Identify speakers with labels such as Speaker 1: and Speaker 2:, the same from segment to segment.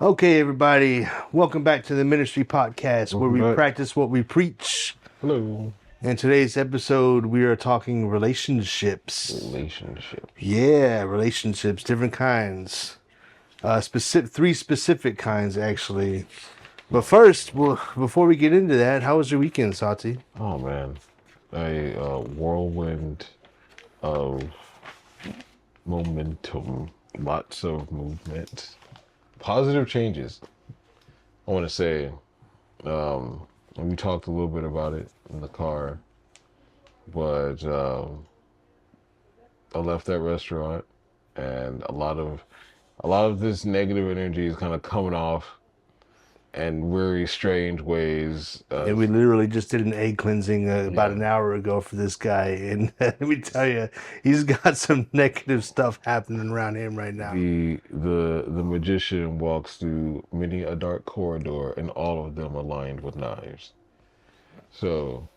Speaker 1: Okay, everybody, welcome back to the Ministry Podcast where we
Speaker 2: Welcome back.
Speaker 1: practice what we preach.
Speaker 2: Hello.
Speaker 1: In today's episode, we are talking relationships.
Speaker 2: Relationship.
Speaker 1: Yeah, relationships, different kinds. Three specific kinds, actually. But first, before we get into that, how was your weekend, Sati?
Speaker 2: Oh man, a whirlwind of momentum, lots of movement, positive changes. I want to say, we talked a little bit about it in the car, but I left that restaurant, and a lot of this negative energy is kind of coming off in very strange ways.
Speaker 1: And we literally just did an egg cleansing about an hour ago for this guy. And let me tell you, he's got some negative stuff happening around him right now.
Speaker 2: The magician walks through many a dark corridor, and all of them are lined with knives. So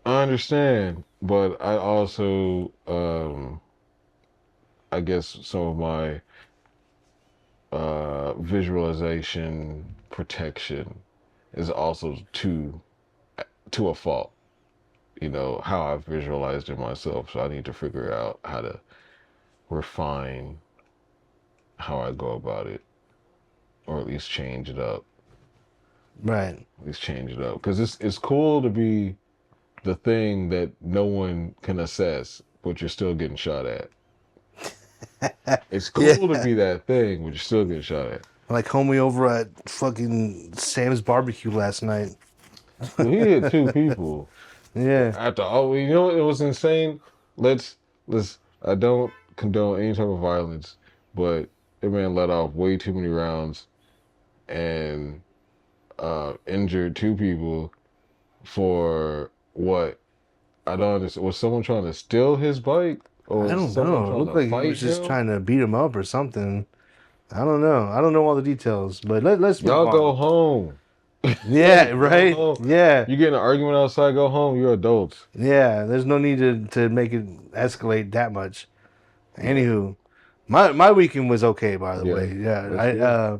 Speaker 2: I understand, but I also, I guess some of my visualization protection is also to a fault. You know how I've visualized it myself, so I need to figure out how to refine how I go about it, or at least change it up.
Speaker 1: Right.
Speaker 2: At least change it up, because it's cool to be the thing that no one can assess, but you're still getting shot at. It's cool to be that thing, but you're still getting shot at.
Speaker 1: Like homie over at fucking Sam's barbecue last night.
Speaker 2: He hit two people.
Speaker 1: Yeah.
Speaker 2: After all, you know, it was insane. Let's. I don't condone any type of violence, but that man let off way too many rounds, and injured two people for what? I don't understand. Was someone trying to steal his bike? Or
Speaker 1: I don't know. It looked like he was just trying to beat him up or something. I don't know. I don't know all the details, but let's move
Speaker 2: Y'all
Speaker 1: on.
Speaker 2: go home.
Speaker 1: Yeah, right? Yeah.
Speaker 2: You get in an argument outside, go home. You're adults.
Speaker 1: Yeah, there's no need to make it escalate that much. Anywho, my weekend was okay, by the way. Yeah,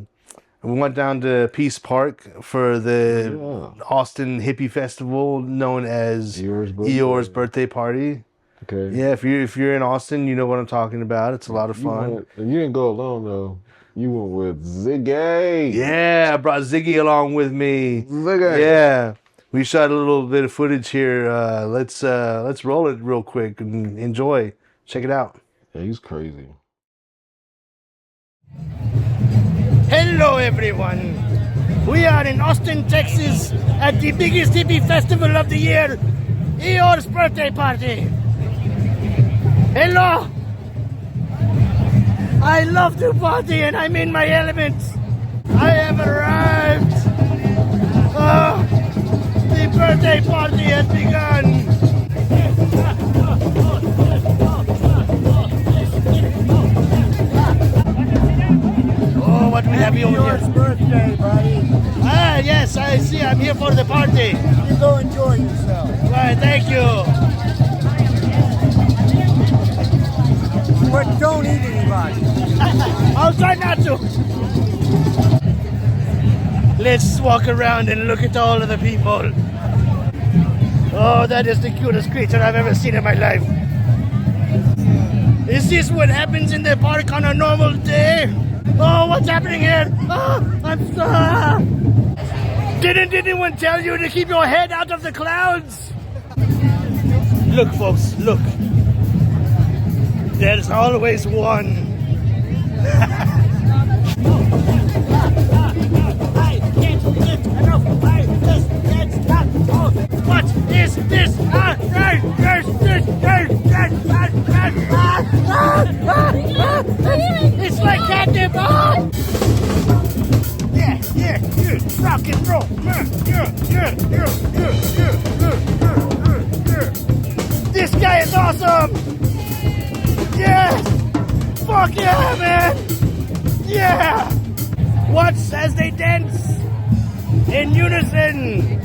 Speaker 1: we went down to Peace Park for the Austin Hippie Festival, known as Eeyore's birthday party.
Speaker 2: Okay.
Speaker 1: Yeah, if you're in Austin, you know what I'm talking about. It's a lot of fun.
Speaker 2: You didn't go alone though. You went with Ziggy.
Speaker 1: Yeah, I brought Ziggy along with me.
Speaker 2: Ziggy.
Speaker 1: Yeah, we shot a little bit of footage here. Let's roll it real quick and enjoy. Check it out.
Speaker 2: Yeah, he's crazy.
Speaker 3: Hello, everyone. We are in Austin, Texas, at the biggest hippie festival of the year, Eeyore's birthday party. Hello. I love to party and I'm in my element. I have arrived. The birthday party has begun. Oh, what do we have here?
Speaker 4: Yours birthday, buddy.
Speaker 3: Ah, yes, I see. I'm here for the party.
Speaker 4: You go enjoy yourself.
Speaker 3: Right, thank you.
Speaker 4: But don't eat anybody.
Speaker 3: I'll try not to. Let's walk around and look at all of the people. Oh, that is the cutest creature I've ever seen in my life. Is this what happens in the park on a normal day? Oh, what's happening here? Oh, I'm so... Didn't anyone tell you to keep your head out of the clouds? Look, folks, look. There's always one. What is this? It's like catnip. Yeah, rock and roll. This guy is awesome. Yes! Fuck yeah, man! Yeah! Watch as they dance in unison.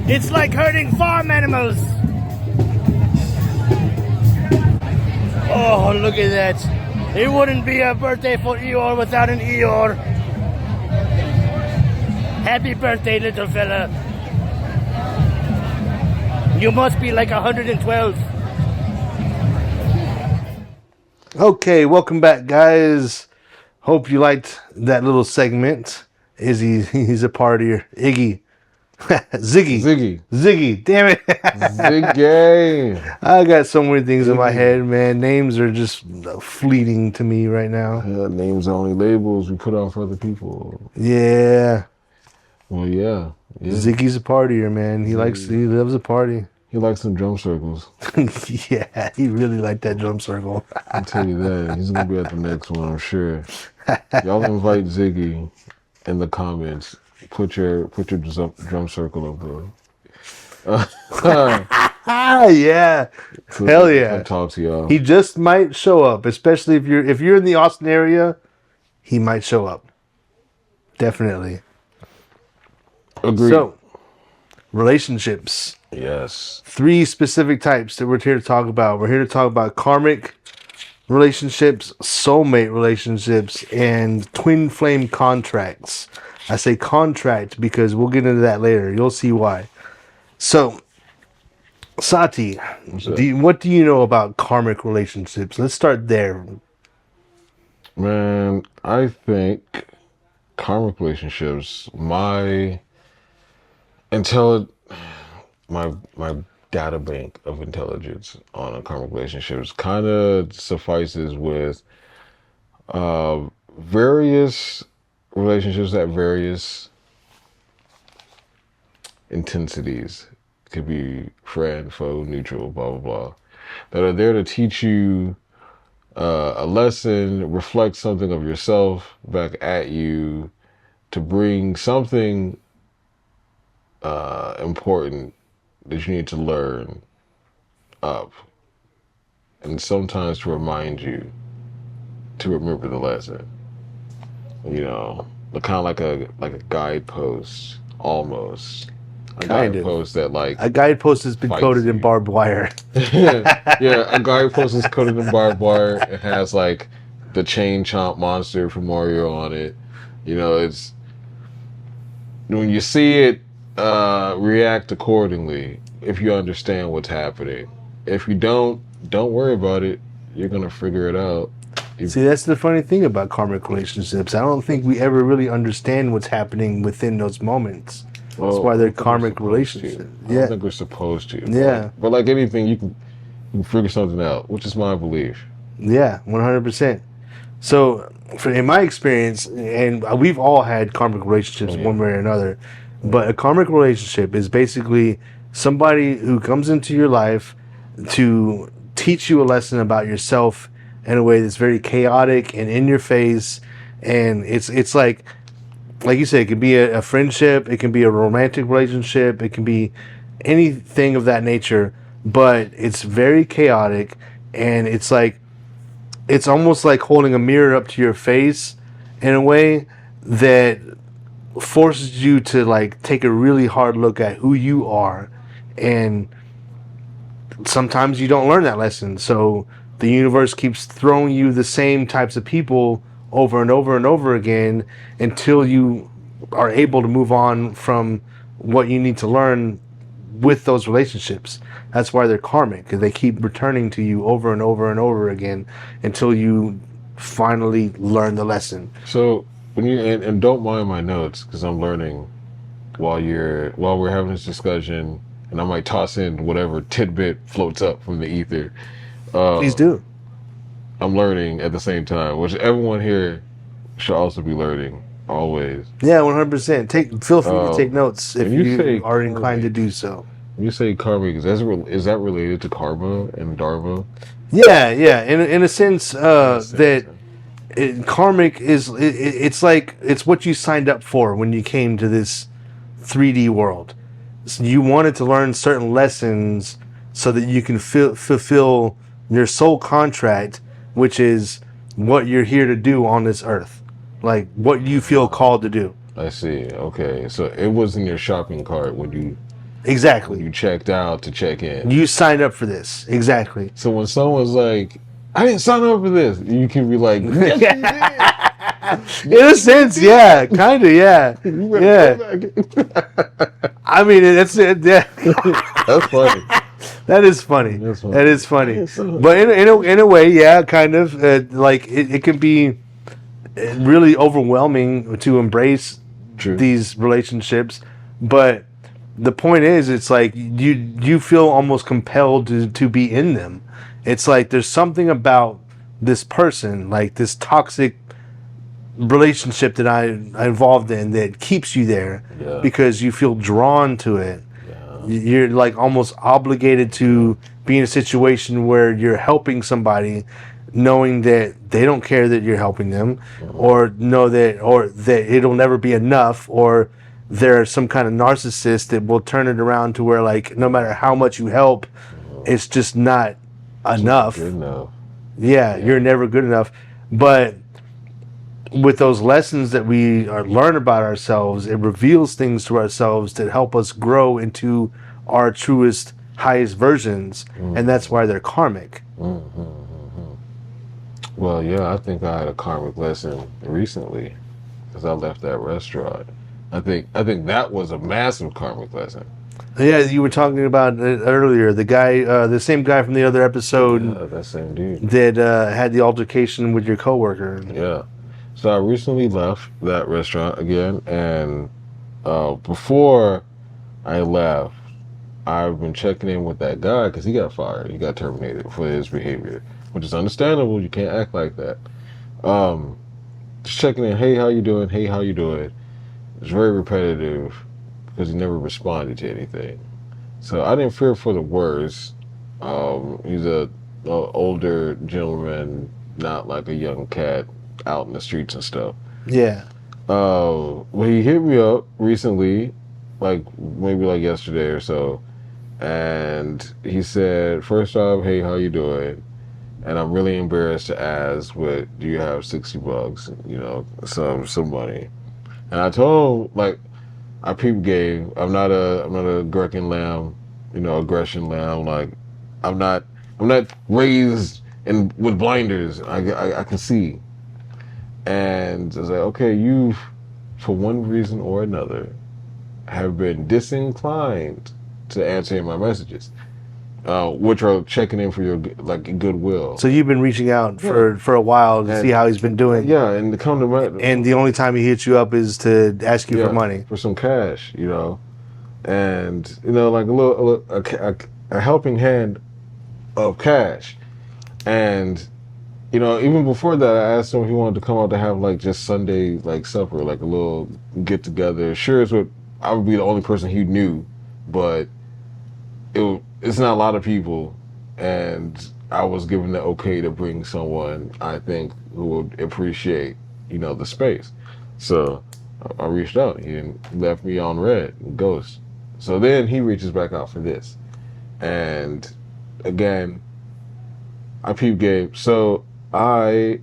Speaker 3: It's like herding farm animals. Oh, look at that. It wouldn't be a birthday for Eeyore without an Eeyore. Happy birthday, little fella. You must be like 112.
Speaker 1: Okay, welcome back, guys. Hope you liked that little segment. He's a partier. Iggy. Ziggy. Damn it.
Speaker 2: Ziggy.
Speaker 1: I got so many things in my head, man. Names are just fleeting to me right now.
Speaker 2: Names are only labels we put on for other people.
Speaker 1: Yeah.
Speaker 2: Well, yeah.
Speaker 1: Ziggy's a partier, man. He loves a party.
Speaker 2: He likes some drum circles.
Speaker 1: Yeah, he really liked that drum circle.
Speaker 2: I'll tell you that. He's going to be at the next one, I'm sure. Y'all invite Ziggy in the comments. Put your drum circle up there.
Speaker 1: Yeah. Hell yeah.
Speaker 2: Come talk to y'all.
Speaker 1: He just might show up, especially if you're in the Austin area, he might show up. Definitely.
Speaker 2: Agreed.
Speaker 1: So, relationships.
Speaker 2: Yes.
Speaker 1: 3 specific types that we're here to talk about. We're here to talk about karmic relationships, soulmate relationships, and twin flame contracts. I say contract because we'll get into that later. You'll see why. So, Sati, what do you know about karmic relationships? Let's start there.
Speaker 2: Man, I think karmic relationships, my data bank of intelligence on a karmic relationships kind of suffices with various relationships at various intensities. Could be friend, foe, neutral, blah, blah, blah. That are there to teach you a lesson, reflect something of yourself back at you, to bring something important that you need to learn up, and sometimes to remind you to remember the lesson. You know, kind of like a guidepost, almost. A guidepost that
Speaker 1: a guidepost has been coated in barbed wire.
Speaker 2: Yeah, a guidepost is coated in barbed wire. It has like the chain chomp monster from Mario on it. You know, it's when you see it, react accordingly if you understand what's happening. If you don't worry about it. You're gonna figure it out.
Speaker 1: See, that's the funny thing about karmic relationships. I don't think we ever really understand what's happening within those moments. That's why they're karmic relationships.
Speaker 2: I don't think we're supposed to.
Speaker 1: Yeah.
Speaker 2: But like anything, you can figure something out, which is my belief.
Speaker 1: Yeah, 100%. So, in my experience, and we've all had karmic relationships one way or another, but a karmic relationship is basically somebody who comes into your life to teach you a lesson about yourself in a way that's very chaotic and in your face, and it's like you said, it could be a friendship, it can be a romantic relationship, it can be anything of that nature, but it's very chaotic, and it's almost like holding a mirror up to your face in a way that forces you to like take a really hard look at who you are, and sometimes you don't learn that lesson, so the universe keeps throwing you the same types of people over and over and over again until you are able to move on from what you need to learn with those relationships. That's why they're karmic, because they keep returning to you over and over and over again until you finally learn the lesson.
Speaker 2: So when you and don't mind my notes, because I'm learning while we're having this discussion, and I might toss in whatever tidbit floats up from the ether.
Speaker 1: Please do.
Speaker 2: I'm learning at the same time, which everyone here should also be learning always.
Speaker 1: Yeah, 100%. Feel free to take notes if you are inclined to do so.
Speaker 2: When you say karmic, is that related to karma and dharma?
Speaker 1: Yeah. In a sense, karmic is it's what you signed up for when you came to this 3D world. So you wanted to learn certain lessons so that you can fulfill your soul contract, which is what you're here to do on this earth, like what you feel called to do.
Speaker 2: I see. Okay, so it was in your shopping cart when you
Speaker 1: exactly
Speaker 2: when you checked out to check in.
Speaker 1: You signed up for this. Exactly.
Speaker 2: So when someone's like, I didn't sign up for this. You can be like, yes, you did.
Speaker 1: In a sense, yeah, kind of, yeah,
Speaker 2: You better
Speaker 1: yeah.
Speaker 2: go back.
Speaker 1: I mean, that's it. Yeah.
Speaker 2: That's funny.
Speaker 1: That is funny.
Speaker 2: That's funny.
Speaker 1: That is funny.
Speaker 2: Yeah, so-
Speaker 1: But in a way, yeah, kind of. Like it can be really overwhelming to embrace
Speaker 2: True.
Speaker 1: these relationships. But the point is, it's like you feel almost compelled to be in them. It's like there's something about this person, like this toxic relationship that I'm involved in, that keeps you there
Speaker 2: Yeah.
Speaker 1: because you feel drawn to it. You're like almost obligated to be in a situation where you're helping somebody, knowing that they don't care that you're helping them, or that it'll never be enough, or they're some kind of narcissist that will turn it around to where, like, no matter how much you help, it's just not enough.
Speaker 2: Good enough.
Speaker 1: Yeah, you're never good enough. But with those lessons that we learn about ourselves, it reveals things to ourselves that help us grow into our truest, highest versions, and that's why they're karmic.
Speaker 2: Well, yeah, I think I had a karmic lesson recently because I left that restaurant. I think that was a massive karmic lesson.
Speaker 1: Yeah, you were talking about it earlier. The guy, the same guy from the other episode
Speaker 2: That same dude.
Speaker 1: that had the altercation with your coworker.
Speaker 2: Yeah. So I recently left that restaurant again, and before I left, I've been checking in with that guy because he got fired. He got terminated for his behavior, which is understandable. You can't act like that. Just checking in. Hey, how you doing? Hey, how you doing? It's very repetitive because he never responded to anything. So I didn't fear for the worst. He's a older gentleman, not like a young cat out in the streets and stuff.
Speaker 1: Yeah.
Speaker 2: Well, he hit me up recently, like maybe like yesterday or so, and he said, first off, hey, how you doing? And I'm really embarrassed to ask, but do you have $60? You know, some money. And I told him, like, I peep game. I'm not a Gherkin lamb, you know, aggression lamb. Like, I'm not raised with blinders. I can see. And I was like, okay, you, for one reason or another, have been disinclined to answering my messages, which are checking in for your goodwill.
Speaker 1: So you've been reaching out for a while to see how he's been doing.
Speaker 2: Yeah, and to come to my
Speaker 1: And the only time he hits you up is to ask you for money.
Speaker 2: for some cash, you know, and you know, like a helping hand of cash, and you know, even before that, I asked him if he wanted to come out to have like just Sunday like supper, like a little get together. Sure, I would be the only person he knew, but it's not a lot of people, and I was given the okay to bring someone I think who would appreciate, you know, the space. So I reached out. He left me on red, ghost. So then he reaches back out for this, and again, I peep game. So I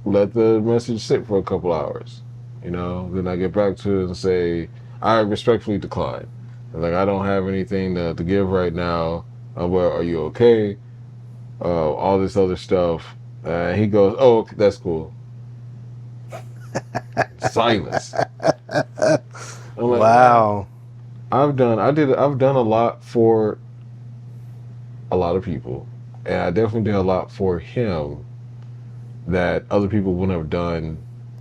Speaker 2: let the message sit for a couple hours, you know. Then I get back to it and say, I respectfully decline. Like, I don't have anything to give right now. Well, are you okay? All this other stuff. And he goes, oh, that's cool. Silence. I'm like,
Speaker 1: Wow.
Speaker 2: I've done a lot for a lot of people. And I definitely did a lot for him that other people wouldn't have done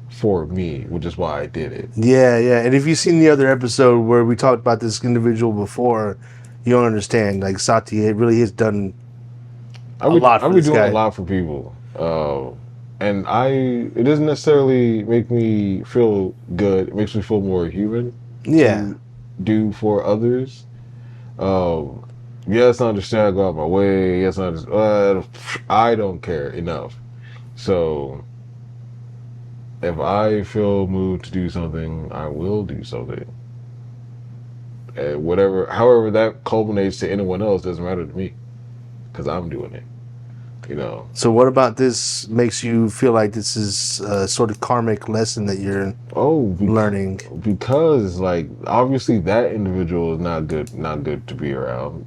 Speaker 2: for me, which is why I did it.
Speaker 1: Yeah, yeah. And if you've seen the other episode where we talked about this individual before, you don't understand. Like, Sati, it really has done a lot for this guy.
Speaker 2: I've been doing a lot for people. And it doesn't necessarily make me feel good. It makes me feel more human.
Speaker 1: Yeah.
Speaker 2: To do for others. Yes, I understand. I go out my way. Yes, I don't care enough. So if I feel moved to do something, I will do something. And however that culminates to anyone else doesn't matter to me, because I'm doing it. You know.
Speaker 1: So what about this makes you feel like this is a sort of karmic lesson that you're learning?
Speaker 2: Because, like, obviously that individual is not good to be around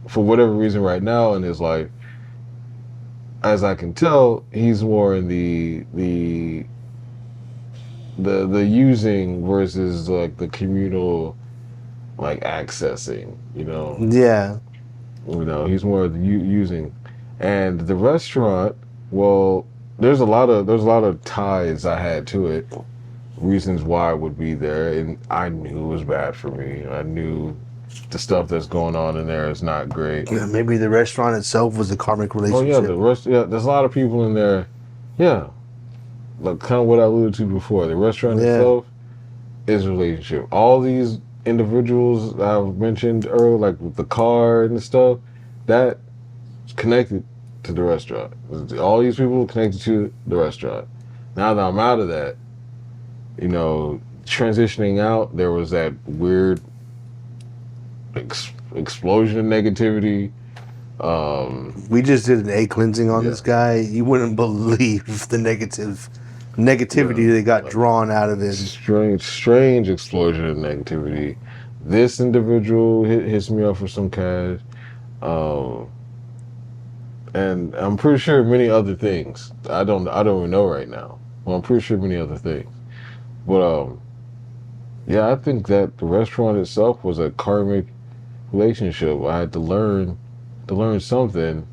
Speaker 2: for whatever reason right now in his life. as I can tell, he's more in the using versus like the communal, like accessing.
Speaker 1: Yeah.
Speaker 2: He's more of the using, and the restaurant. Well, there's a lot of ties I had to it, reasons why I would be there, and I knew it was bad for me. I knew the stuff that's going on in there is not great.
Speaker 1: Yeah, maybe the restaurant itself was a karmic
Speaker 2: Oh
Speaker 1: relationship.
Speaker 2: yeah, there's a lot of people in there. Yeah, like kind of what I alluded to before. The restaurant itself is a relationship. All these individuals I've mentioned earlier, like with the car and the stuff, that's connected to the restaurant. All these people connected to the restaurant. Now that I'm out of that, transitioning out, there was that weird explosion of negativity.
Speaker 1: We just did an egg cleansing on this guy. You wouldn't believe the negativity that got drawn out of it.
Speaker 2: Strange explosion of negativity. This individual hits me up for some cash, and I'm pretty sure many other things. I don't even know right now. Well, I'm pretty sure many other things. But yeah, I think that the restaurant itself was a karmic relationship. I had to learn something,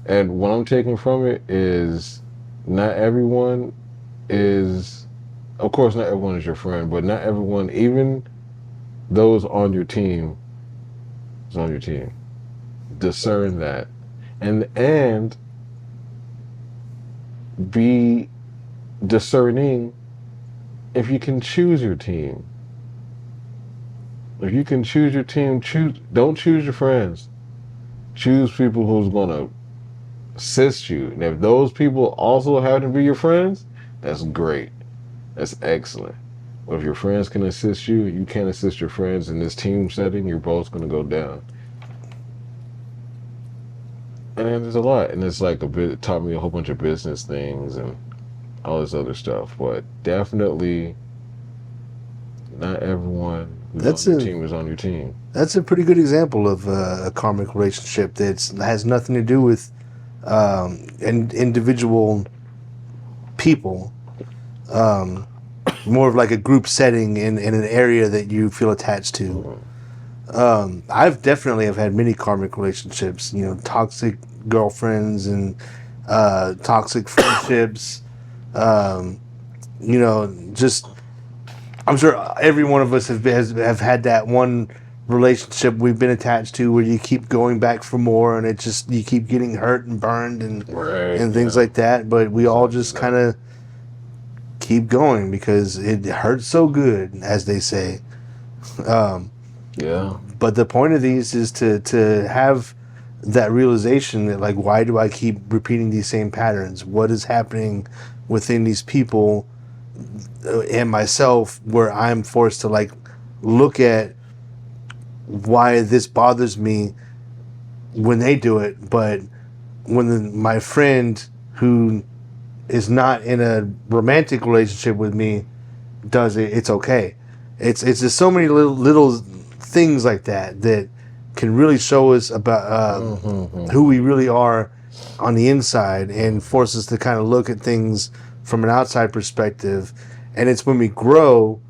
Speaker 2: and what I'm taking from it is not everyone is, of course, not everyone is your friend, but not everyone, even those on your team, is on your team. Discern that, and be discerning. If you can choose your team, don't choose your friends. Choose people who's gonna assist you. And if those people also happen to be your friends, that's great. That's excellent. But if your friends can assist you, you can't assist your friends in this team setting, you're both gonna go down. And there's a lot. And it's like it taught me a whole bunch of business things and all this other stuff. But definitely not everyone who's on your team is on your team.
Speaker 1: That's a pretty good example of a karmic relationship that has nothing to do with individual people. More of like a group setting in an area that you feel attached to. I've definitely have had many karmic relationships, toxic girlfriends and toxic friendships. Just I'm sure every one of us have had that one relationship we've been attached to where you keep going back for more, and it just you keep getting hurt and burned and things like that. But we all just kind of keep going because it hurts so good, as they say. But the point of these is to have that realization that, like, why do I keep repeating these same patterns? What is happening within these people and myself where I'm forced to like look at why this bothers me when they do it, but when my friend who is not in a romantic relationship with me does it, it's okay. It's just so many little things like that can really show us about who we really are on the inside and force us to kind of look at things from an outside perspective. And it's when we grow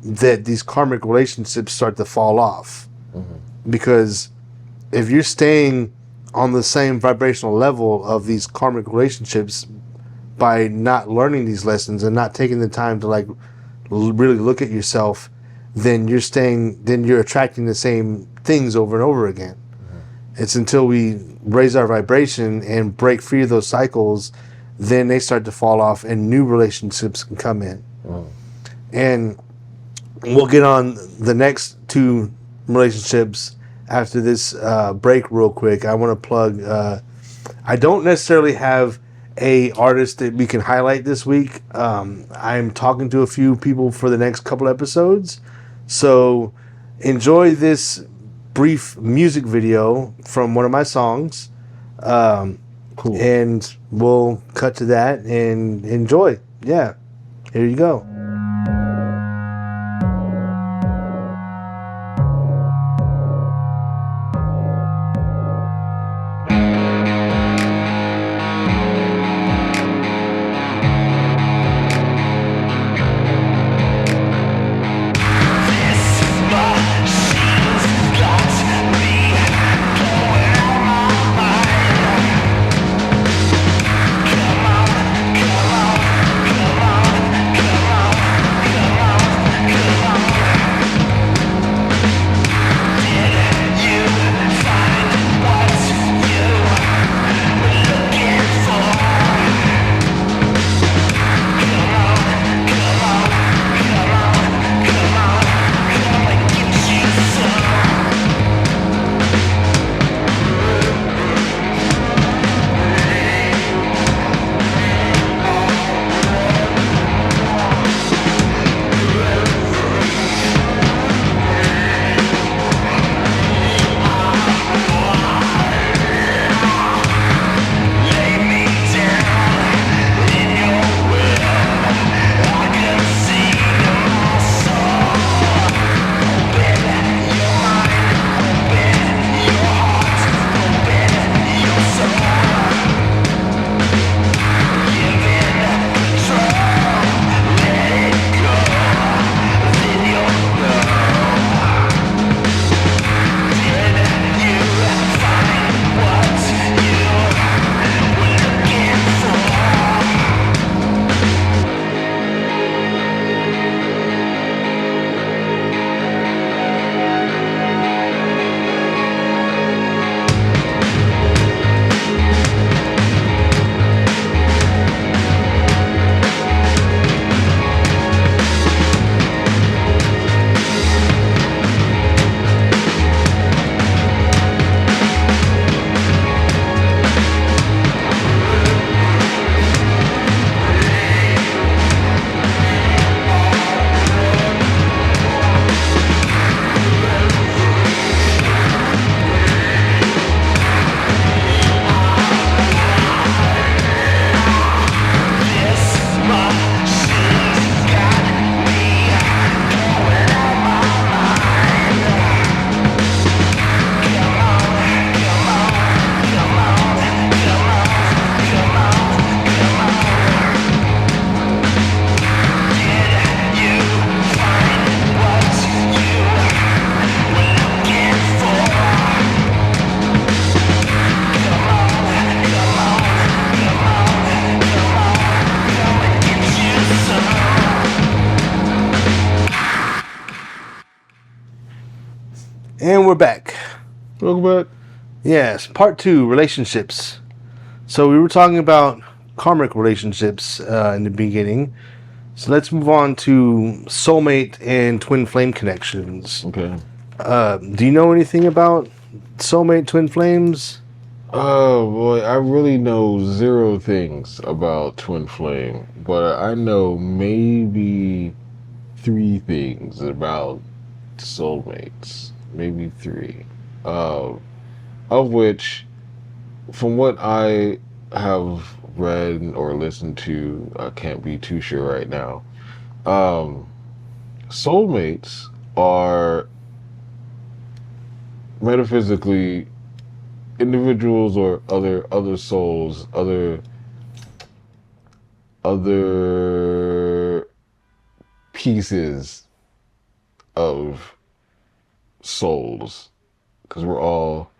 Speaker 1: that these karmic relationships start to fall off. Because if you're staying on the same vibrational level of these karmic relationships by not learning these lessons and not taking the time to like really look at yourself, then you're attracting the same things over and over again. It's until we raise our vibration and break free of those cycles, then they start to fall off and new relationships can come in. And we'll get on the next two relationships after this break real quick. I want to plug, I don't necessarily have a artist that we can highlight this week. I'm talking to a few people for the next couple episodes. So enjoy this brief music video from one of my songs.
Speaker 2: Cool.
Speaker 1: And we'll cut to that and enjoy. Yeah. Here you go. we're back.
Speaker 2: Welcome back.
Speaker 1: Yes, part 2, relationships. So we were talking about karmic relationships in the beginning. So let's move on to soulmate and twin flame connections.
Speaker 2: Okay.
Speaker 1: Do you know anything about soulmate twin flames?
Speaker 2: Oh boy, I really know 0 things about twin flame, but I know maybe 3 things about soulmates. Maybe 3. Of which, from what I have read or listened to, I can't be too sure right now. Soulmates are metaphysically individuals or other souls, other pieces of souls, because we're all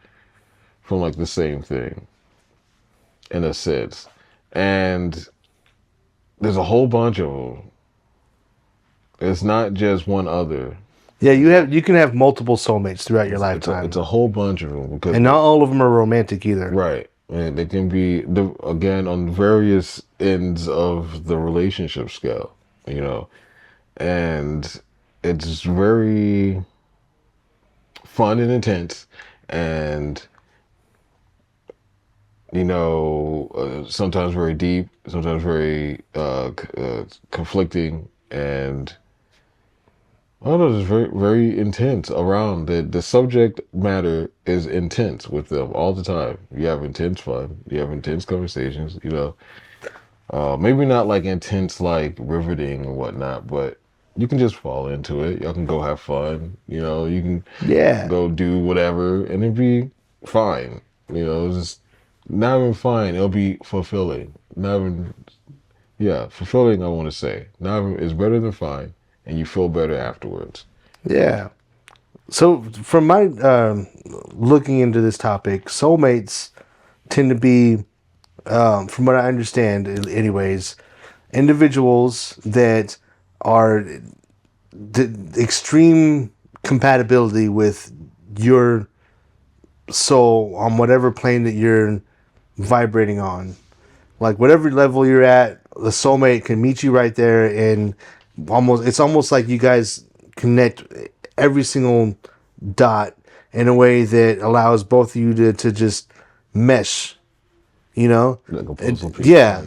Speaker 2: from like the same thing in a sense, and there's a whole bunch of them. It's not just one other.
Speaker 1: Yeah, you can have multiple soulmates throughout your lifetime.
Speaker 2: It's a whole bunch of them, because
Speaker 1: and not all of them are romantic either.
Speaker 2: right, and they can be again on various ends of the relationship scale, and it's very fun and intense, and sometimes very deep, sometimes very conflicting, and I don't know, it's very, very intense around the subject matter is intense with them all the time. You have intense fun, you have intense conversations, maybe not like intense, like riveting and whatnot, but you can just fall into it. Y'all can go have fun, you can go do whatever and it'd be fine. It's just not even fine, it'll be fulfilling. Not even, fulfilling, I want to say. Not even, it's better than fine. And you feel better afterwards.
Speaker 1: Yeah. So from my looking into this topic, soulmates tend to be, from what I understand, anyways, individuals that are the extreme compatibility with your soul on whatever plane that you're vibrating on. Like whatever level you're at, the soulmate can meet you right there, and it's almost like you guys connect every single dot in a way that allows both of you to just mesh,
Speaker 2: Like a puzzle piece.
Speaker 1: yeah.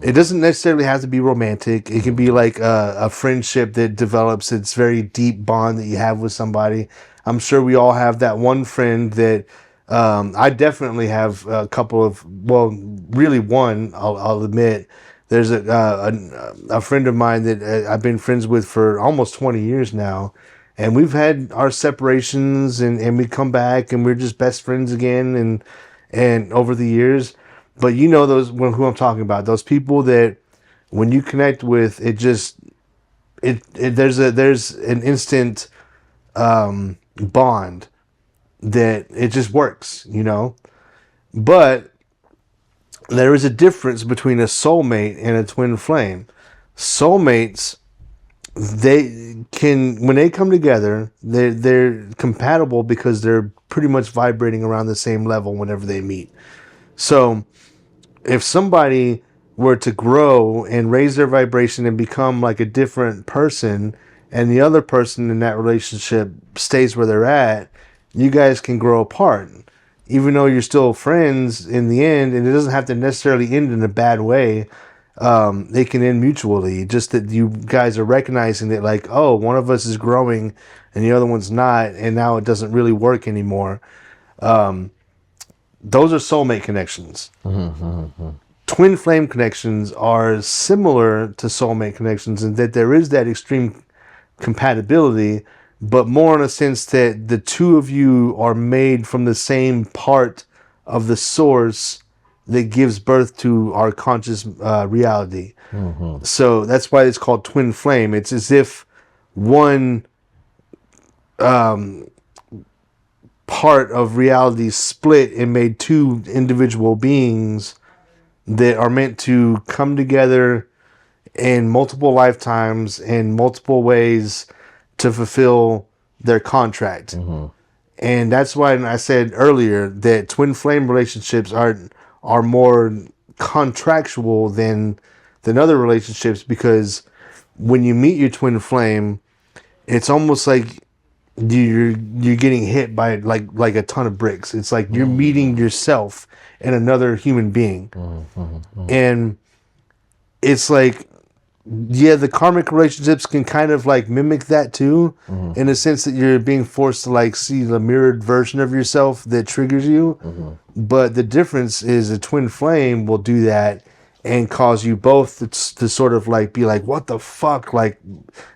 Speaker 1: It doesn't necessarily have to be romantic. It can be like a friendship that develops. It's very deep bond that you have with somebody. I'm sure we all have that one friend that I definitely have a couple of, well, really one, I'll admit. There's a friend of mine that I've been friends with for almost 20 years now. And we've had our separations and we come back and we're just best friends again and over the years. But who I'm talking about, those people that when you connect with, there's an instant bond that it just works, But there is a difference between a soulmate and a twin flame. Soulmates, when they come together, they're compatible because they're pretty much vibrating around the same level whenever they meet. So if somebody were to grow and raise their vibration and become like a different person, and the other person in that relationship stays where they're at, you guys can grow apart. Even though you're still friends in the end, and it doesn't have to necessarily end in a bad way, they can end mutually. Just that you guys are recognizing that, like, oh, one of us is growing and the other one's not, and now it doesn't really work anymore. Those are soulmate connections. Twin flame connections are similar to soulmate connections in that there is that extreme compatibility, but more in a sense that the two of you are made from the same part of the source that gives birth to our conscious reality. So that's why it's called twin flame. It's as if one part of reality split and made two individual beings that are meant to come together in multiple lifetimes in multiple ways to fulfill their contract. And that's why I said earlier that twin flame relationships are more contractual than other relationships, because when you meet your twin flame, it's almost like you're getting hit by like a ton of bricks. It's like you're meeting yourself and another human being. And it's like, yeah, the karmic relationships can kind of like mimic that too, in a sense that you're being forced to like see the mirrored version of yourself that triggers you. But the difference is a twin flame will do that and cause you both to sort of like be like, what the fuck, like,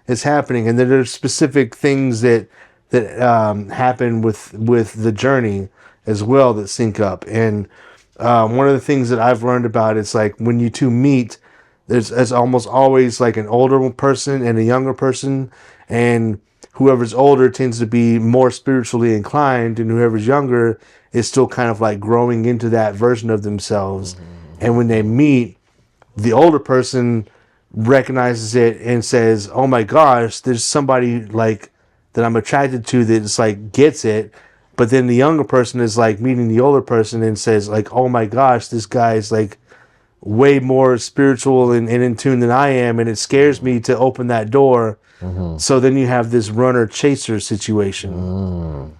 Speaker 1: is happening? And there are specific things that happen with the journey as well that sync up. And one of the things that I've learned about, it's like when you two meet, there's almost always like an older person and a younger person, and whoever's older tends to be more spiritually inclined, and whoever's younger is still kind of like growing into that version of themselves. And when they meet, the older person recognizes it and says, oh my gosh, there's somebody like that I'm attracted to that's like gets it. But then the younger person is like meeting the older person and says like, oh my gosh, this guy's like way more spiritual and in tune than I am, and it scares me to open that door. So then you have this runner chaser situation.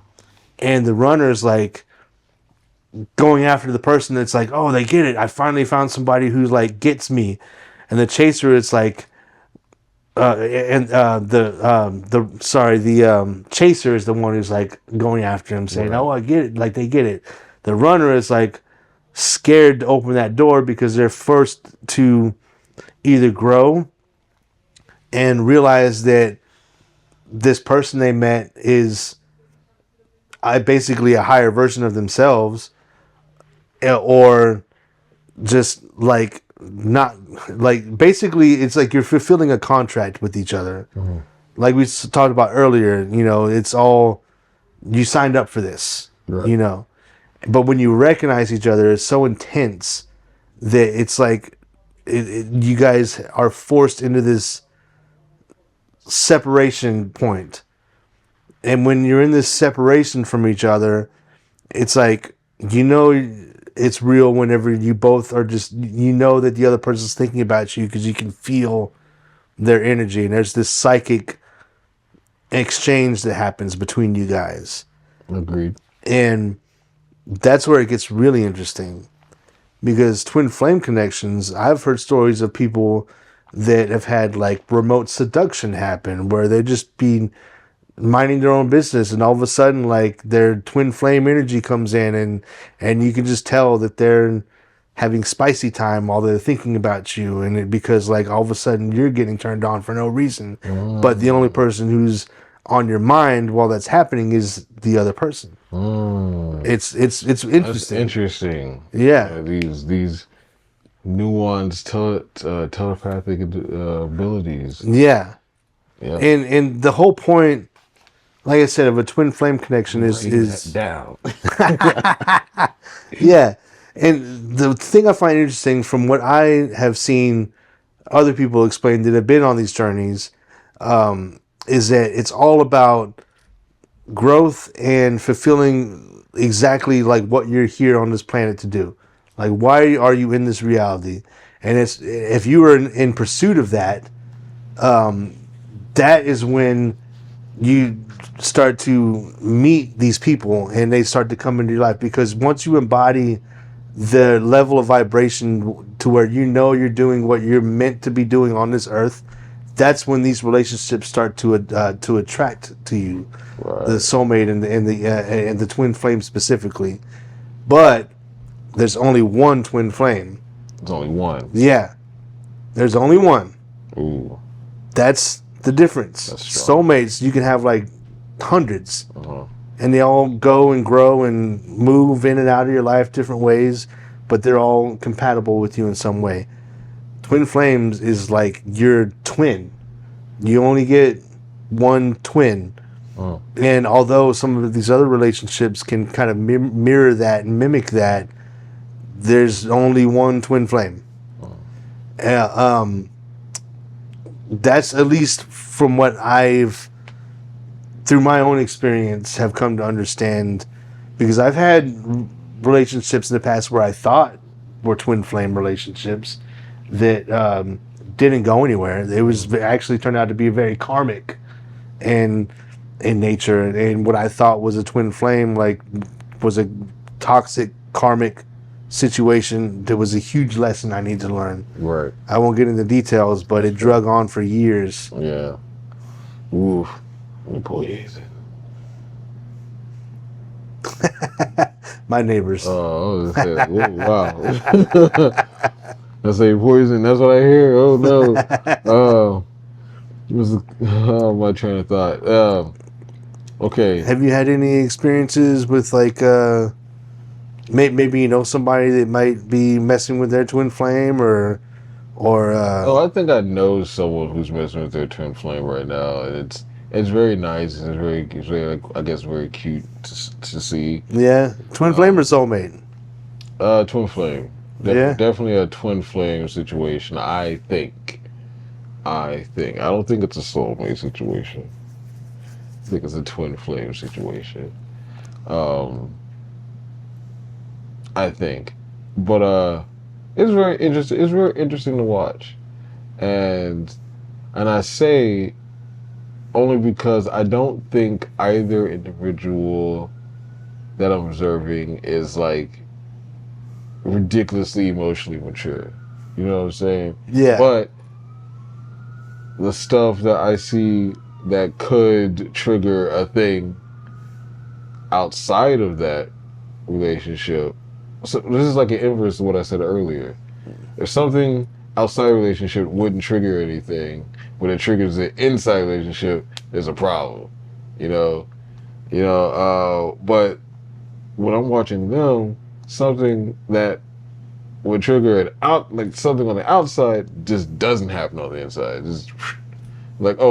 Speaker 1: And the runner's like going after the person that's like, oh, they get it, I finally found somebody who like gets me. And the chaser is like the chaser is the one who's like going after him, saying, oh, I get it, like they get it. The runner is like scared to open that door because they're forced to either grow and realize that this person they met is basically a higher version of themselves, or just like not like, basically it's like you're fulfilling a contract with each other. Like we talked about earlier, you know, it's all, you signed up for this, you know. But when you recognize each other, it's so intense that it's like you guys are forced into this separation point. And when you're in this separation from each other, it's like, you know, it's real whenever you both are just, you know that the other person's thinking about you because you can feel their energy. And there's this psychic exchange that happens between you guys.
Speaker 2: Agreed.
Speaker 1: And that's where it gets really interesting, because twin flame connections, I've heard stories of people that have had like remote seduction happen, where they just be minding their own business and all of a sudden like their twin flame energy comes in, and you can just tell that they're having spicy time while they're thinking about you, and because like all of a sudden you're getting turned on for no reason, but the only person who's on your mind while that's happening is the other person. It's interesting.
Speaker 2: That's interesting.
Speaker 1: Yeah.
Speaker 2: These nuanced telepathic abilities.
Speaker 1: Yeah.
Speaker 2: Yeah.
Speaker 1: And the whole point, like I said, of a twin flame connection is
Speaker 2: down.
Speaker 1: yeah. And the thing I find interesting from what I have seen other people explain that have been on these journeys, is that it's all about growth and fulfilling exactly like what you're here on this planet to do. Like, why are you in this reality? And it's, if you were in pursuit of that, that is when you start to meet these people and they start to come into your life. Because once you embody the level of vibration to where you know you're doing what you're meant to be doing on this earth, that's when these relationships start to attract to you, the soulmate and the twin flame specifically. But there's only one twin flame.
Speaker 2: There's only one.
Speaker 1: Yeah, there's only one.
Speaker 2: Ooh,
Speaker 1: that's the difference.
Speaker 2: That's strong.
Speaker 1: Soulmates, you can have like hundreds, and they all go and grow and move in and out of your life different ways, but they're all compatible with you in some way. Twin flames is like your twin. You only get one twin. And although some of these other relationships can kind of mirror that and mimic that, there's only one twin flame. That's at least from what I've through my own experience, have come to understand, because I've had relationships in the past where I thought were twin flame relationships that didn't go anywhere. It was actually turned out to be very karmic and in nature, and what I thought was a twin flame like was a toxic karmic situation. There was a huge lesson I need to learn.
Speaker 2: Right.
Speaker 1: I won't get into details, but it drug on for years.
Speaker 2: Yeah. Ooh. Let me pull you.
Speaker 1: My neighbors.
Speaker 2: Oh, wow. I say poison. That's what I hear. Oh no. My train of thought. Okay.
Speaker 1: Have you had any experiences with like maybe you know somebody that might be messing with their twin flame or
Speaker 2: I think I know someone who's messing with their twin flame right now, and it's very nice. It's very like, I guess very cute to see.
Speaker 1: Yeah, twin flame or soulmate?
Speaker 2: Twin flame.
Speaker 1: Yeah.
Speaker 2: Definitely a twin flame situation. I think. I don't think it's a soulmate situation. I think it's a twin flame situation. I think, but it's very interesting. It's very interesting to watch, and I say only because I don't think either individual that I'm observing is like ridiculously emotionally mature. You know what I'm saying?
Speaker 1: Yeah.
Speaker 2: But the stuff that I see that could trigger a thing outside of that relationship. So this is like an inverse to what I said earlier. If something outside a relationship wouldn't trigger anything, but it triggers the inside relationship, there's a problem. But when I'm watching them, something that would trigger it out, like something on the outside, just doesn't happen on the inside. Just like, I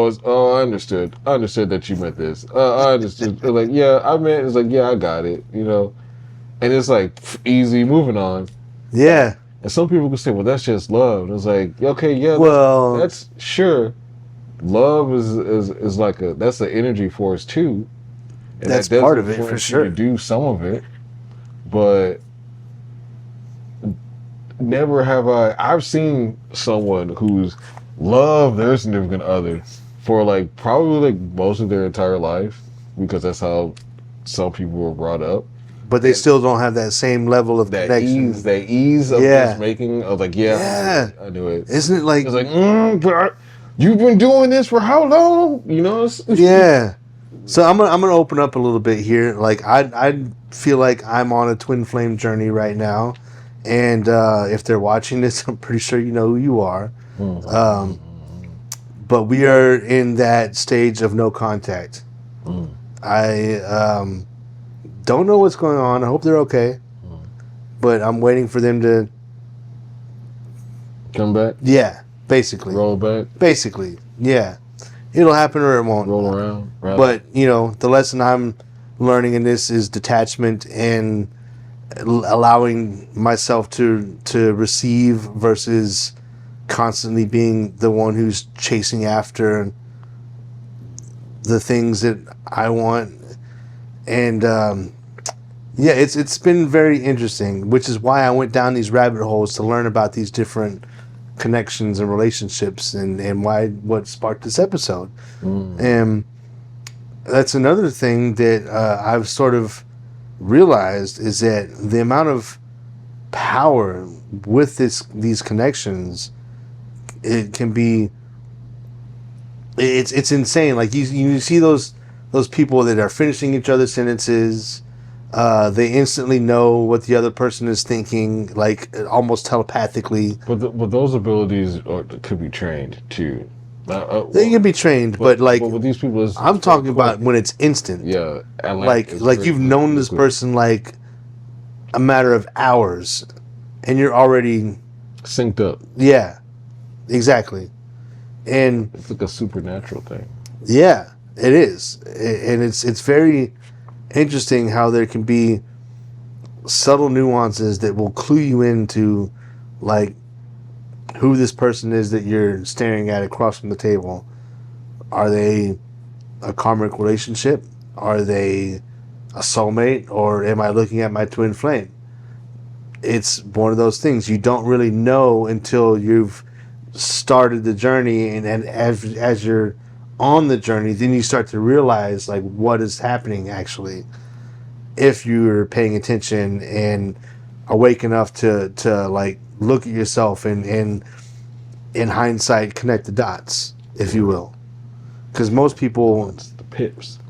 Speaker 2: understood that you meant this. I understood. Like, yeah, I meant. It's like, yeah, I got it. And it's like easy, moving on.
Speaker 1: Yeah.
Speaker 2: And some people can say, well, that's just love. And it's like, okay, yeah,
Speaker 1: well,
Speaker 2: that's sure. Love is like that's an energy force too. And
Speaker 1: that's
Speaker 2: that
Speaker 1: part of it for
Speaker 2: force
Speaker 1: sure.
Speaker 2: You to do some of it, but never have I've seen someone who's loved their significant other for like probably like most of their entire life, because that's how some people were brought up.
Speaker 1: But they still don't have that same level of connection.
Speaker 2: That ease of just making, of like, yeah, I knew it.
Speaker 1: Isn't it like...
Speaker 2: It's like, but you've been doing this for how long?
Speaker 1: Yeah. So I'm gonna open up a little bit here. Like, I feel like I'm on a twin flame journey right now. And if they're watching this, I'm pretty sure you know who you are. But we are in that stage of no contact. I don't know what's going on. I hope they're okay. But I'm waiting for them to
Speaker 2: come back.
Speaker 1: Yeah, basically.
Speaker 2: Roll back.
Speaker 1: Basically, yeah. It'll happen or it won't.
Speaker 2: Roll around. Rather.
Speaker 1: But the lesson I'm learning in this is detachment and allowing myself to receive versus constantly being the one who's chasing after the things that I want. And it's been very interesting, which is why I went down these rabbit holes to learn about these different connections and relationships and what sparked this episode. And that's another thing that I've sort of realized, is that the amount of power with these connections, it can be, it's insane. Like you see those people that are finishing each other's sentences. They instantly know what the other person is thinking, like almost telepathically.
Speaker 2: But those abilities could be trained too.
Speaker 1: They can be trained, but
Speaker 2: with these people,
Speaker 1: I'm talking about when it's instant.
Speaker 2: Yeah,
Speaker 1: like you've known this person like a matter of hours, and you're already
Speaker 2: synced up.
Speaker 1: Yeah, exactly. And
Speaker 2: it's like a supernatural thing.
Speaker 1: Yeah, it is, and it's very interesting how there can be subtle nuances that will clue you into like who this person is that you're staring at across from the table. Are they a karmic relationship? Are they a soulmate? Or am I looking at my twin flame? It's one of those things you don't really know until you've started the journey, and as you're on the journey, then you start to realize like what is happening actually, if you're paying attention and awake enough to like look at yourself and in hindsight connect the dots, if you will, because most people
Speaker 2: It's the pips.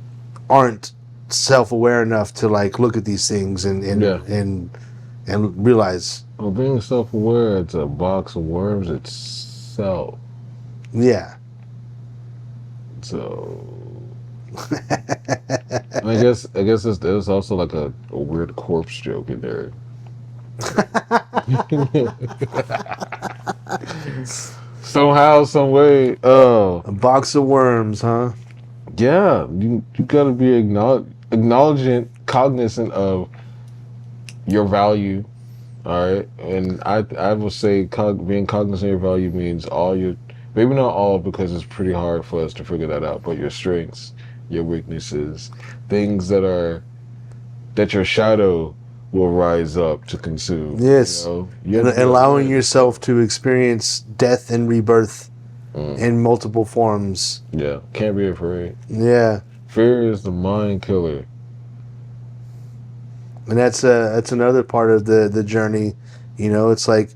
Speaker 1: aren't self-aware enough to like look at these things and realize,
Speaker 2: Well, being self-aware, it's a box of worms itself.
Speaker 1: yeah.
Speaker 2: So, I guess there's also like a weird corpse joke in there. Somehow, some way.
Speaker 1: A box of worms, huh?
Speaker 2: Yeah, you gotta be acknowledging, cognizant of your value. All right, and I would say being cognizant of your value means all your, maybe not all, because it's pretty hard for us to figure that out, but your strengths, your weaknesses, things that your shadow will rise up to consume.
Speaker 1: Yes.
Speaker 2: You
Speaker 1: And allowing yourself to experience death and rebirth in multiple forms.
Speaker 2: Yeah, can't be afraid.
Speaker 1: Yeah.
Speaker 2: Fear is the mind killer.
Speaker 1: And that's another part of the journey. It's like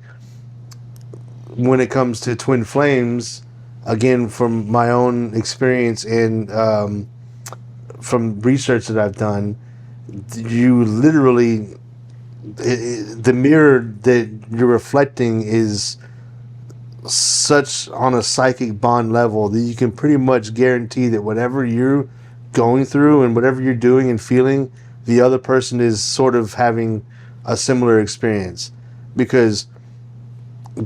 Speaker 1: when it comes to twin flames, again, from my own experience and from research that I've done, you literally, the mirror that you're reflecting is such on a psychic bond level that you can pretty much guarantee that whatever you're going through and whatever you're doing and feeling, the other person is sort of having a similar experience, because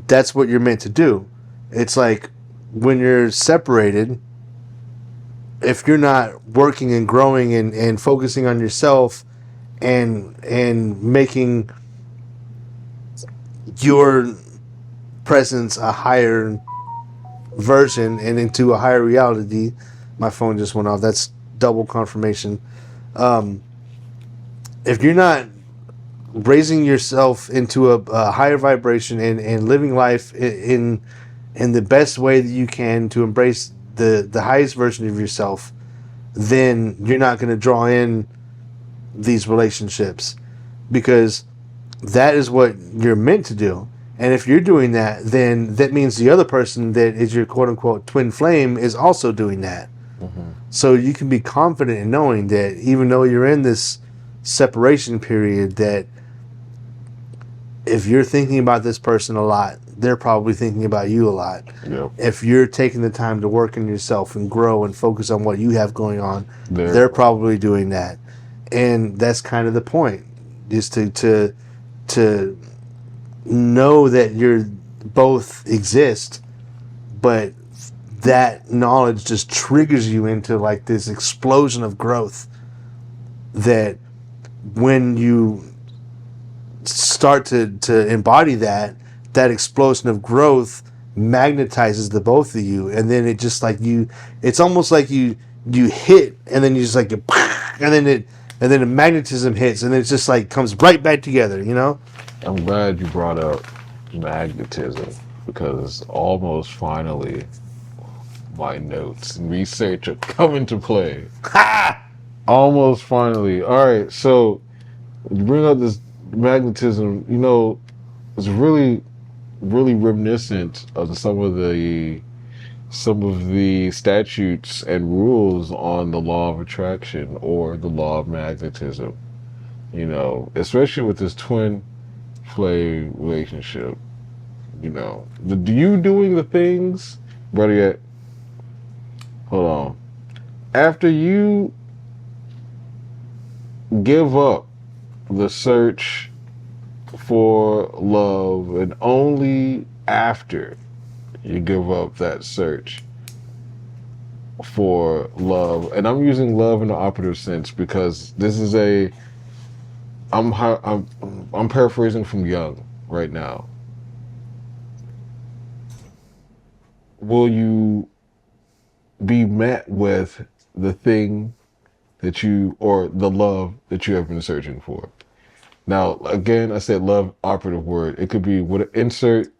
Speaker 1: that's what you're meant to do. It's like when you're separated, if you're not working and growing and focusing on yourself and making your presence a higher version and into a higher reality. My phone just went off. That's double confirmation. If you're not raising yourself into a higher vibration and living life in the best way that you can to embrace the highest version of yourself, then you're not going to draw in these relationships, because that is what you're meant to do. And if you're doing that, then that means the other person that is your quote unquote twin flame is also doing that. Mm-hmm. So you can be confident in knowing that even though you're in this separation period, that if you're thinking about this person a lot, they're probably thinking about you a lot.
Speaker 2: Yep.
Speaker 1: If you're taking the time to work on yourself and grow and focus on what you have going on, they're probably doing that. And that's kind of the point, is to know that you're both exist, but that knowledge just triggers you into like this explosion of growth, that when you start to embody that explosion of growth magnetizes the both of you, and then it just like it's almost like you hit, and then you just like and then the magnetism hits, and it just like comes right back together,
Speaker 2: I'm glad you brought up magnetism, because almost finally my notes and research are coming to play.
Speaker 1: Ha!
Speaker 2: Almost finally. All right, so you bring up this magnetism, it's really, really reminiscent of some of the statutes and rules on the law of attraction or the law of magnetism. Especially with this twin flame relationship. You doing the things, better yet, hold on. After you give up the search for love, and only after you give up that search for love, and I'm using love in the operative sense because this is I'm paraphrasing from Jung right now. Will you be met with the thing that you, or the love that you have been searching for. Now, again, I said love, operative word. It could be insert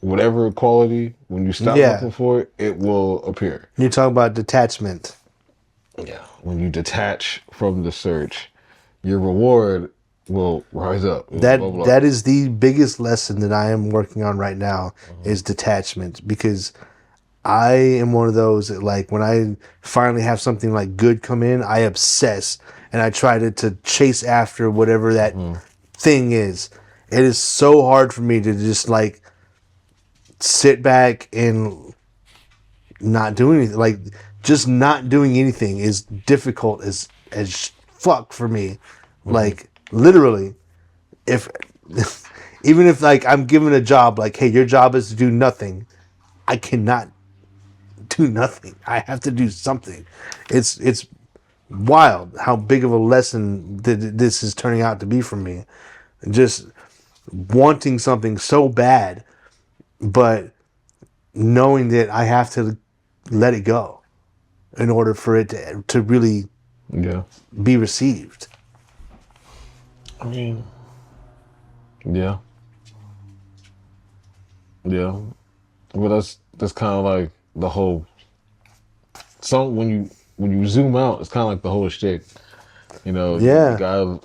Speaker 2: whatever quality. When you stop looking for it, it will appear.
Speaker 1: You talk about detachment.
Speaker 2: Yeah. When you detach from the search, your reward will rise up.
Speaker 1: That is the biggest lesson that I am working on right now is detachment, because I am one of those that, like, when I finally have something like good come in, I obsess and I try to chase after whatever that thing is. It is so hard for me to just like sit back and not do anything. Like, just not doing anything is difficult as fuck for me. Like, literally, if even if like I'm given a job, like, hey, your job is to do nothing, I cannot do nothing. I have to do something. It's wild how big of a lesson that this is turning out to be for me. Just wanting something so bad, but knowing that I have to let it go in order for it to really be received.
Speaker 2: I mean, yeah. Well, that's kind of like the whole. So when you zoom out, it's kind of like the whole shtick. You know.
Speaker 1: Yeah.
Speaker 2: You gotta,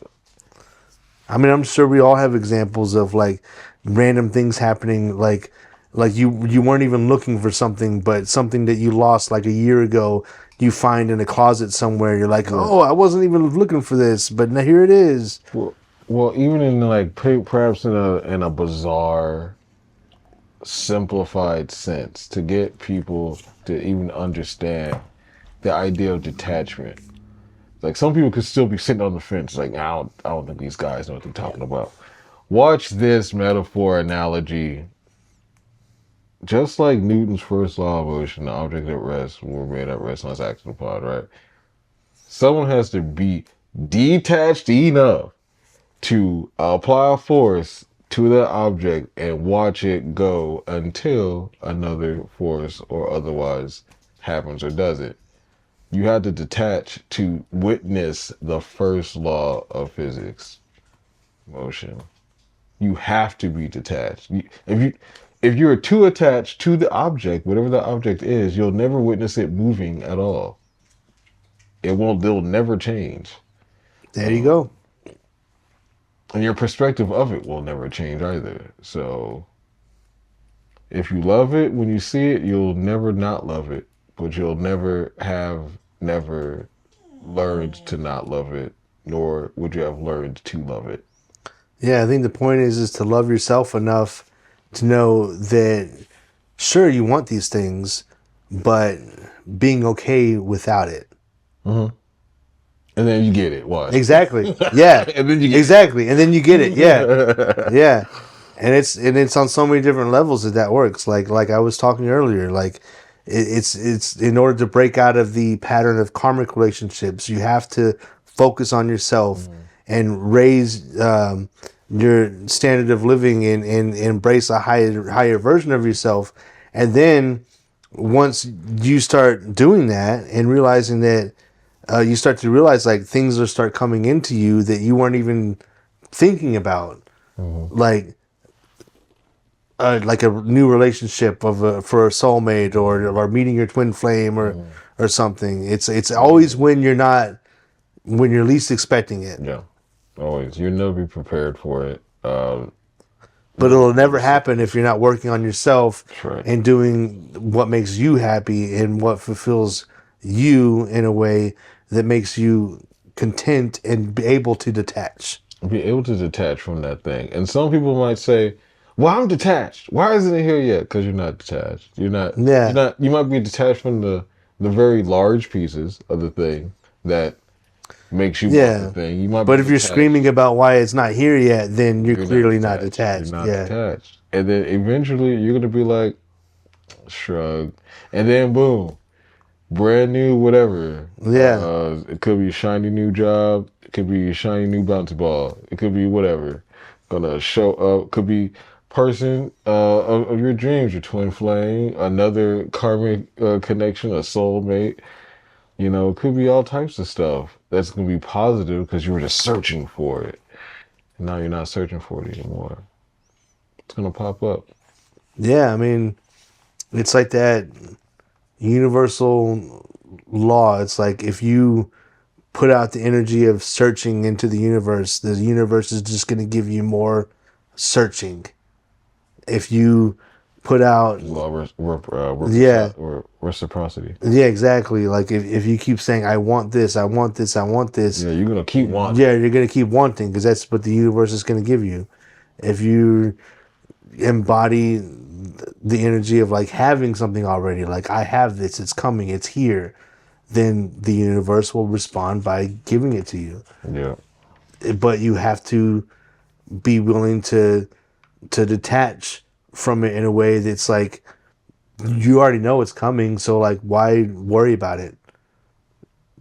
Speaker 1: I mean, I'm sure we all have examples of like random things happening, like you weren't even looking for something, but something that you lost like a year ago, you find in a closet somewhere. You're like, oh, I wasn't even looking for this, but now here it is.
Speaker 2: Well, even in like perhaps in a bizarre, simplified sense, to get people to even understand the idea of detachment. Like, some people could still be sitting on the fence, like, I don't think these guys know what they're talking about. Watch this metaphor analogy. Just like Newton's first law of motion, the object at rest will remain at rest unless acted upon, right? Someone has to be detached enough to apply a force to the object and watch it go until another force or otherwise happens or does it. You have to detach to witness the first law of physics, motion. You have to be detached. If you're too attached to the object, whatever the object is, you'll never witness it moving at all. They'll never change.
Speaker 1: There you go.
Speaker 2: And your perspective of it will never change either. So if you love it when you see it, you'll never not love it. But you'll never learned to not love it, nor would you have learned to love it.
Speaker 1: Yeah, I think the point is to love yourself enough to know that, sure, you want these things, but being okay without it.
Speaker 2: Mm-hmm. And then you get it. What?
Speaker 1: Exactly. Yeah.
Speaker 2: And then you get
Speaker 1: exactly. And then you get it. Yeah. Yeah. And it's on so many different levels that works. Like I was talking earlier, like it's in order to break out of the pattern of karmic relationships, you have to focus on yourself and raise your standard of living and embrace a higher version of yourself. And then once you start doing that and realizing that, you start to realize like things will start coming into you that you weren't even thinking about, like a new relationship for a soulmate or meeting your twin flame or something. It's always when you're least expecting it.
Speaker 2: Yeah, always. You'll never be prepared for it.
Speaker 1: But it'll never happen if you're not working on yourself
Speaker 2: right.
Speaker 1: and doing what makes you happy and what fulfills you in a way that makes you content and be able to detach.
Speaker 2: Be able to detach from that thing. And some people might say, well, I'm detached. Why isn't it here yet? Because you're not detached. You're not. You might be detached from the very large pieces of the thing that makes you want the thing. You might.
Speaker 1: But if you're screaming about why it's not here yet, then you're clearly not detached.
Speaker 2: You're not detached. And then eventually you're gonna be like, shrug, and then boom, brand new whatever.
Speaker 1: Yeah.
Speaker 2: It could be a shiny new job. It could be a shiny new bouncy ball. It could be whatever. Gonna show up. Could be person of your dreams, your twin flame, another karmic connection, a soulmate. It could be all types of stuff that's going to be positive because you were just searching for it. And now you're not searching for it anymore. It's going to pop up.
Speaker 1: Yeah, I mean, it's like that universal law. It's like if you put out the energy of searching into the universe is just going to give you more searching. If you put out
Speaker 2: reciprocity.
Speaker 1: Yeah, exactly. Like if you keep saying, I want this, I want this, I want this.
Speaker 2: Yeah, you're going to keep wanting.
Speaker 1: Yeah, you're going to keep wanting because that's what the universe is going to give you. If you embody the energy of like having something already, like I have this, it's coming, it's here, then the universe will respond by giving it to you.
Speaker 2: Yeah.
Speaker 1: But you have to be willing to detach from it in a way that's like, you already know it's coming, so like why worry about it?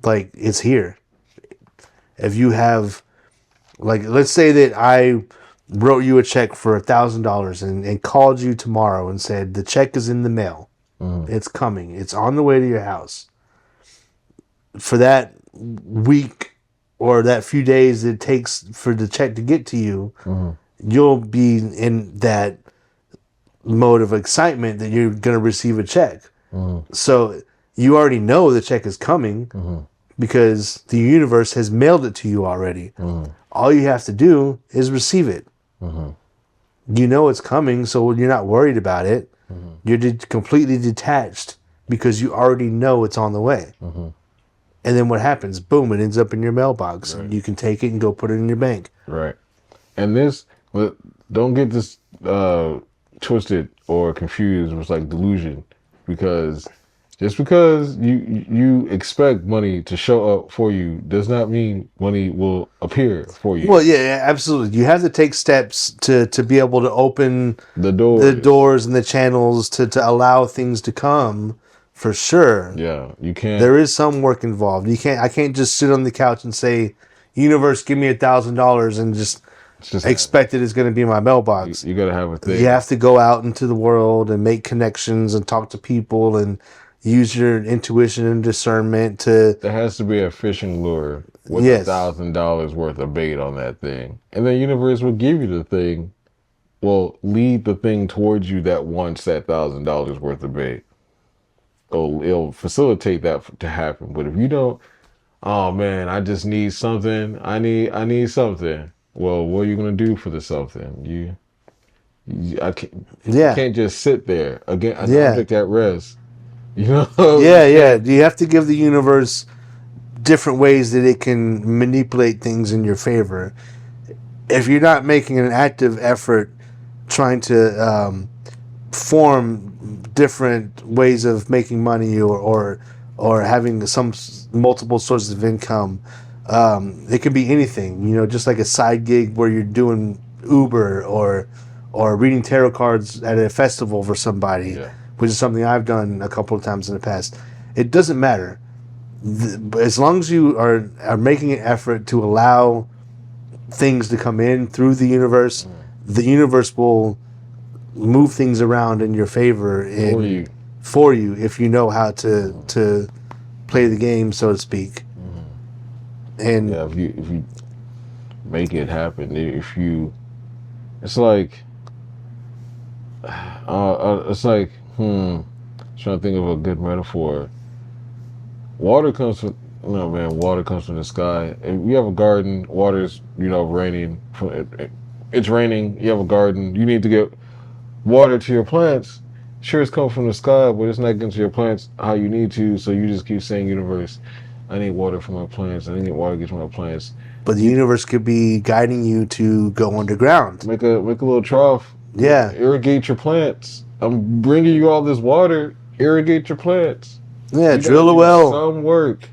Speaker 1: Like it's here. If you have, like, let's say that I wrote you a check for $1,000 and called you tomorrow and said the check is in the mail. It's coming. It's on the way to your house. For that week or that few days it takes for the check to get to you, you'll be in that mode of excitement that you're going to receive a check. So you already know the check is coming because the universe has mailed it to you already. All you have to do is receive it. You know it's coming, so you're not worried about it. You're completely detached because you already know it's on the way. And then what happens? Boom, it ends up in your mailbox. Right. You can take it and go put it in your bank.
Speaker 2: Right. And this, don't get this twisted or confused with like delusion, because just because you expect money to show up for you does not mean money will appear for you.
Speaker 1: Well, yeah, absolutely. You have to take steps to be able to open
Speaker 2: the doors
Speaker 1: and the channels to allow things to come, for sure.
Speaker 2: Yeah, you can't.
Speaker 1: There is some work involved. I can't just sit on the couch and say, "Universe, give me $1,000," and just expect it is going to be in my mailbox.
Speaker 2: You got to have a thing.
Speaker 1: You have to go out into the world and make connections and talk to people and use your intuition and discernment to...
Speaker 2: There has to be a fishing lure with $1,000 worth of bait on that thing. And the universe will give you the thing, will lead the thing towards you that wants that $1,000 worth of bait. It'll facilitate that to happen. But if you don't, oh man, I just need something. I need something. Well, what are you gonna do for the something? You can't just sit there again. An object at rest. You know?
Speaker 1: Yeah. You have to give the universe different ways that it can manipulate things in your favor. If you're not making an active effort trying to form different ways of making money or having some multiple sources of income, it could be anything, just like a side gig where you're doing Uber or reading tarot cards at a festival for somebody, which is something I've done a couple of times in the past. It doesn't matter. As long as you are making an effort to allow things to come in through the universe will move things around in your favor for you if you know how to play the game, so to speak. And
Speaker 2: if you make it happen, it's like trying to think of a good metaphor. Water comes from the sky. If you have a garden, water's raining. It's raining. You have a garden. You need to get water to your plants. Sure, it's coming from the sky, but it's not getting to your plants how you need to. So you just keep saying, "Universe, I need water for my plants. I need water to get to my plants."
Speaker 1: But the universe could be guiding you to go underground.
Speaker 2: Make a little trough.
Speaker 1: Yeah.
Speaker 2: Irrigate your plants. I'm bringing you all this water. Irrigate your plants.
Speaker 1: Yeah, drill a well.
Speaker 2: Some work.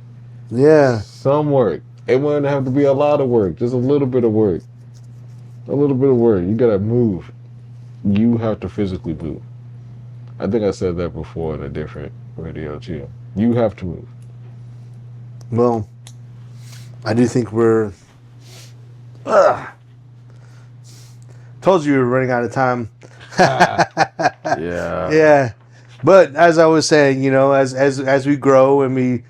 Speaker 1: Yeah.
Speaker 2: Some work. It wouldn't have to be a lot of work. Just a little bit of work. A little bit of work. You gotta move. You have to physically move. I think I said that before in a different radio too. You have to move.
Speaker 1: Well, I do think we're... Told you we were running out of time.
Speaker 2: Yeah.
Speaker 1: Yeah. But as I was saying, as we grow and we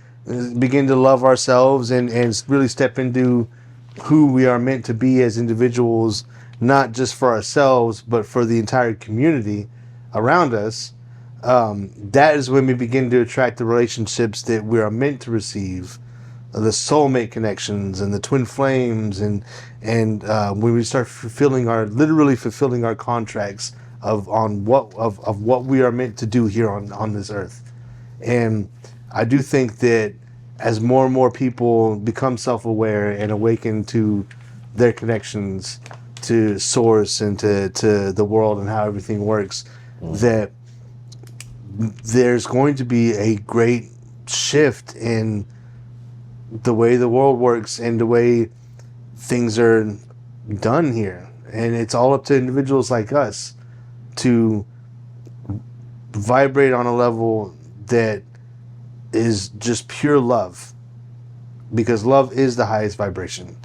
Speaker 1: begin to love ourselves and really step into who we are meant to be as individuals, not just for ourselves, but for the entire community around us, that is when we begin to attract the relationships that we are meant to receive, the soulmate connections and the twin flames, and when we start literally fulfilling our contracts of what we are meant to do here on this earth. And I do think that as more and more people become self-aware and awaken to their connections to source and to the world and how everything works, that there's going to be a great shift in the way the world works and the way things are done here. And it's all up to individuals like us to vibrate on a level that is just pure love, because love is the highest vibration.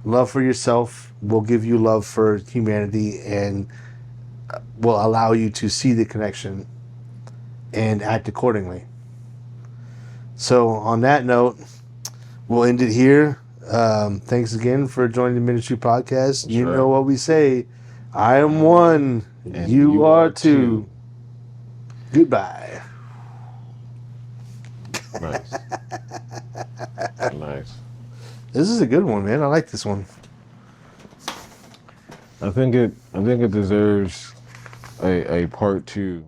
Speaker 1: Love for yourself will give you love for humanity and will allow you to see the connection and act accordingly. So on that note, we'll end it here. Thanks again for joining the Ministry Podcast. You know what we say, I am one, and you are two. Goodbye.
Speaker 2: Nice. Nice.
Speaker 1: This is a good one, man. I like this one.
Speaker 2: I think it deserves a part 2.